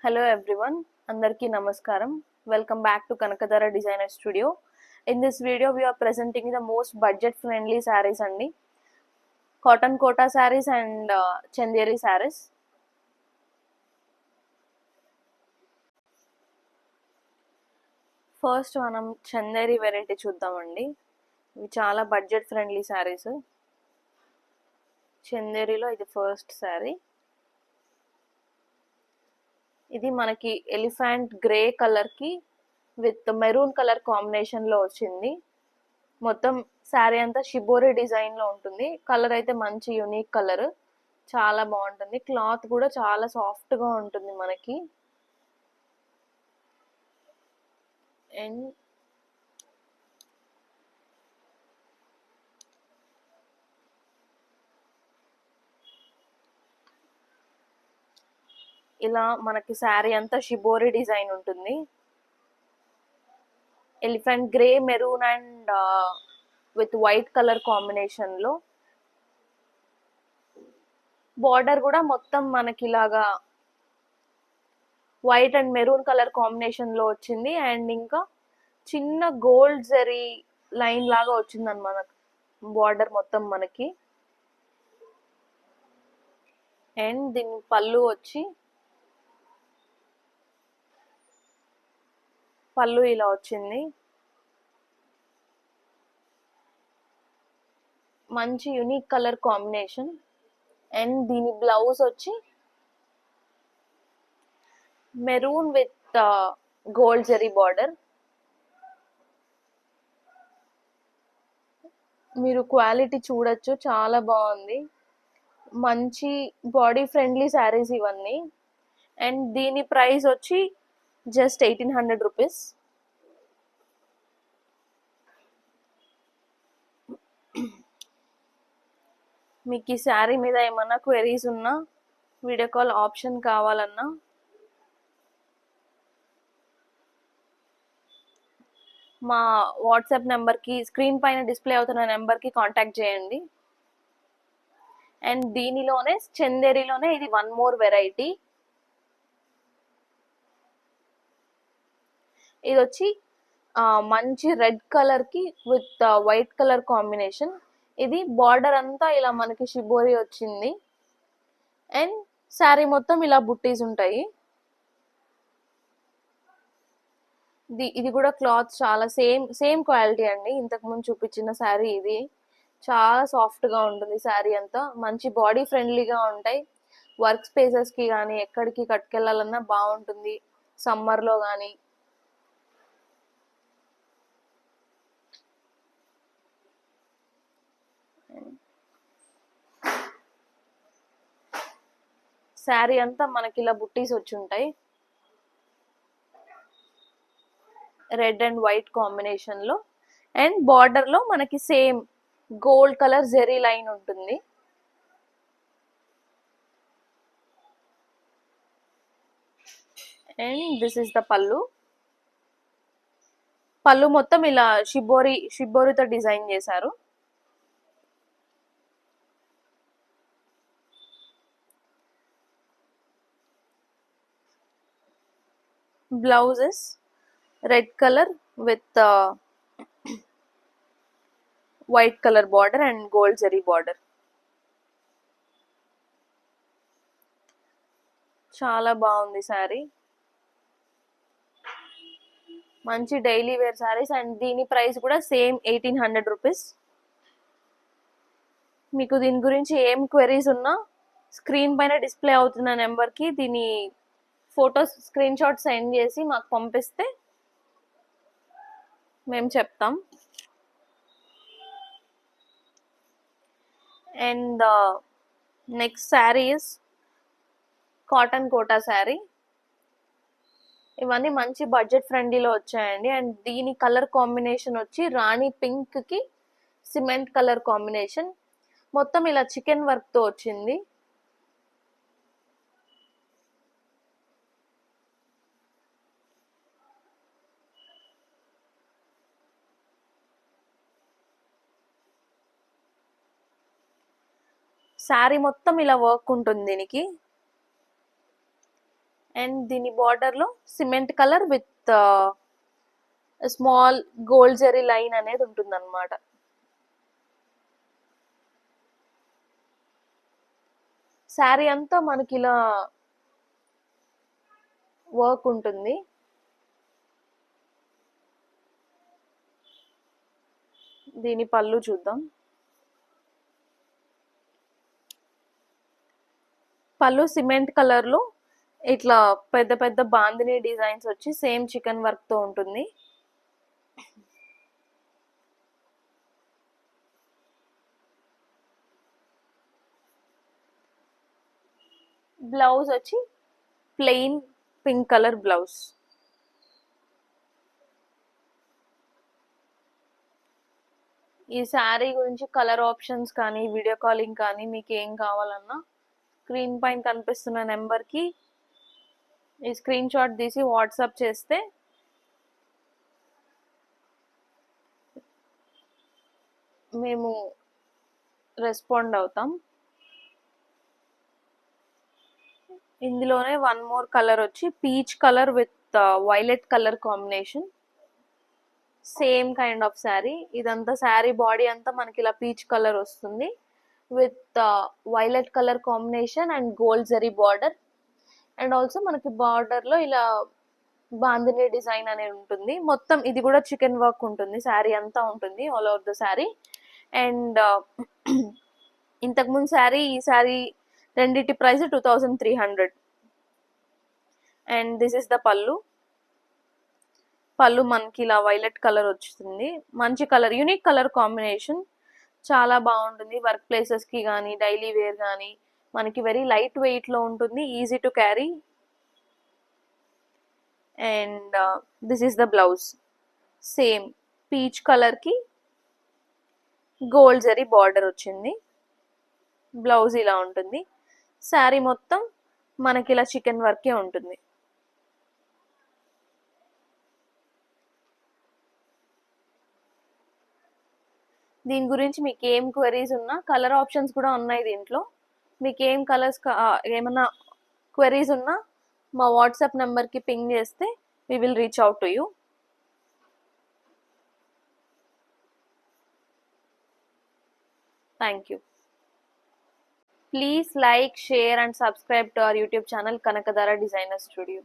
Hello everyone, Andarki Namaskaram. Welcome back to Kanakadara Designer Studio. In this video, we are presenting the most budget-friendly sarees andi, cotton kota sarees and chanderi sarees. First, మనం Chanderi variety చూద్దామండి. ఇవి చాలా budget friendly saris. చందేరిలో ఇది first sorry. ఇది మనకి elephant grey colour కి with maroon colour combination లో వచ్చింది. మొత్తం శారీ అంతా షిబోరి డిజైన్ లో ఉంటుంది. కలర్ అయితే మంచి యూనిక్ కలర్, చాలా బాగుంటుంది. క్లాత్ కూడా చాలా సాఫ్ట్ గా ఉంటుంది మనకి. అండ్ ఇలా మనకి శారీ అంతా షిబోరి డిజైన్ ఉంటుంది. Elephant grey, maroon and with white colour combination లో. బార్డర్ కూడా మొత్తం మనకి ఇలాగా white and maroon colour combination లో వచ్చింది. అండ్ ఇంకా చిన్న గోల్డ్ జరీ లైన్ లాగా వచ్చింది అన్నమాట బార్డర్ మొత్తం మనకి. అండ్ దీని పళ్ళు వచ్చి పళ్ళు ఇలా వచ్చింది. మంచి యూనిక్ కలర్ కాంబినేషన్. అండ్ దీని బ్లౌజ్ వచ్చి maroon with gold zari border. మీరు క్వాలిటీ చూడొచ్చు, చాలా బాగుంది. మంచి బాడీ ఫ్రెండ్లీ శారీస్ ఇవన్నీ. అండ్ దీని ప్రైస్ వచ్చి జస్ట్ 1800 రూపీస్. మీకు ఈ శారీ మీద ఏమన్నా క్వెరీస్ ఉన్నా, వీడియో కాల్ ఆప్షన్ కావాలన్నా మా వాట్సాప్ నెంబర్కి, స్క్రీన్ పైన డిస్ప్లే అవుతున్న నెంబర్కి కాంటాక్ట్ చేయండి. అండ్ దీనిలోనే చందేరిలోనే ఇది వన్ మోర్ వెరైటీ. ఇది వచ్చి మంచి రెడ్ కలర్ కి విత్ వైట్ కలర్ కాంబినేషన్. ఇది బార్డర్ అంతా ఇలా మనకి షిబోరి వచ్చింది. అండ్ శారీ మొత్తం ఇలా బుట్టీస్ ఉంటాయి. ఇది కూడా క్లాత్ చాలా సేమ్ క్వాలిటీ అండి. ఇంతకు ముందు చూపించిన శారీ ఇది. చాలా సాఫ్ట్ గా ఉంటుంది శారీ అంతా. మంచి బాడీ ఫ్రెండ్లీగా ఉంటాయి. వర్క్ స్పేసెస్ కి కానీ ఎక్కడికి కట్టుకెళ్ళాలన్నా బాగుంటుంది సమ్మర్ లో కానీ. శారీ అంతా మనకి ఇలా బుట్టీస్ వచ్చి ఉంటాయి. రెడ్ అండ్ వైట్ కాంబినేషన్ లో. అండ్ బార్డర్ లో మనకి same gold colour zari line ఉంటుంది. And this is the pallu. పళ్ళు మొత్తం ఇలా షిబోరితో డిజైన్ చేశారు. Blouses red colour with white colour border and gold zari border. చాలా బాగుంది శారీ. మంచి డైలీ వేర్ శారీస్. అండ్ దీని ప్రైస్ కూడా సేమ్ 1800 రూపీస్. మీకు దీని గురించి ఏం క్వెరీస్ ఉన్నా స్క్రీన్ పైన డిస్ప్లే అవుతున్న నెంబర్కి దీని ఫొటోస్ స్క్రీన్ షాట్ సెండ్ చేసి మాకు పంపిస్తే మేము చెప్తాం. And next sari is cotton Kota sari. ఇవన్నీ మంచి బడ్జెట్ ఫ్రెండ్లీలో వచ్చాయండి. అండ్ దీని కలర్ కాంబినేషన్ వచ్చి రాణి పింక్ కి సిమెంట్ కలర్ కాంబినేషన్. మొత్తం ఇలా చికెన్ వర్క్ తో వచ్చింది. శారీ మొత్తం ఇలా వర్క్ ఉంటుంది దీనికి. అండ్ దీని బార్డర్ లో cement colour with small gold zari line అనేది ఉంటుంది అనమాట. శారీ అంతా మనకి ఇలా వర్క్ ఉంటుంది. దీని పళ్ళు చూద్దాం. పళ్ళు సిమెంట్ కలర్ లో ఇట్లా పెద్ద పెద్ద బాందిని డిజైన్స్ వచ్చి సేమ్ చికెన్ వర్క్ తో ఉంటుంది. బ్లౌజ్ వచ్చి ప్లెయిన్ పింక్ కలర్ బ్లౌజ్. ఈ శారీ గురించి కలర్ ఆప్షన్స్ కానీ వీడియో కాలింగ్ కానీ మీకు ఏం కావాలన్నా స్క్రీన్ పైన కనిపిస్తున్న నెంబర్కి ఈ స్క్రీన్ షాట్ తీసి వాట్సాప్ చేస్తే మేము రెస్పాండ్ అవుతాం. ఇందులోనే వన్ మోర్ కలర్ వచ్చి peach colour with violet colour combination. Same kind of sari. ఇదంతా శారీ బాడీ అంతా మనకి ఇలా పీచ్ కలర్ వస్తుంది with violet colour combination and gold zari border. And also మనకి బార్డర్ లో ఇలా బాందిని డిజైన్ అనేది ఉంటుంది. మొత్తం ఇది కూడా చికెన్ వర్క్ ఉంటుంది, శారీ అంతా ఉంటుంది all over the sari. And ఇంతకుముందు శారీ ఈ శారీ రెండింటి price 2300. And this is the pallu. పళ్ళు మనకి ఇలా వైలెట్ కలర్ వచ్చింది. మంచి కలర్, యూనిక్ కలర్ కాంబినేషన్, చాలా బాగుంటుంది. వర్క్ ప్లేసెస్ కి కానీ డైలీ వేర్ కానీ మనకి వెరీ లైట్ వెయిట్ లో ఉంటుంది, easy to carry. And this is the blouse. Same peach colour కి గోల్డ్ జరీ బార్డర్ వచ్చింది. బ్లౌజ్ ఇలా ఉంటుంది. శారీ మొత్తం మనకి ఇలా చికెన్ వర్కే ఉంటుంది. దీని గురించి మీకు ఏం క్వెరీస్ ఉన్నా, కలర్ ఆప్షన్స్ కూడా ఉన్నాయి దీంట్లో. మీకు ఏం కలర్స్ ఏమన్నా క్వెరీస్ ఉన్నా మా వాట్సాప్ నెంబర్కి పింగ్ చేస్తే we will reach out to you. Thank you. Please like, share and subscribe to our YouTube channel Kanakadhara Designer Studio.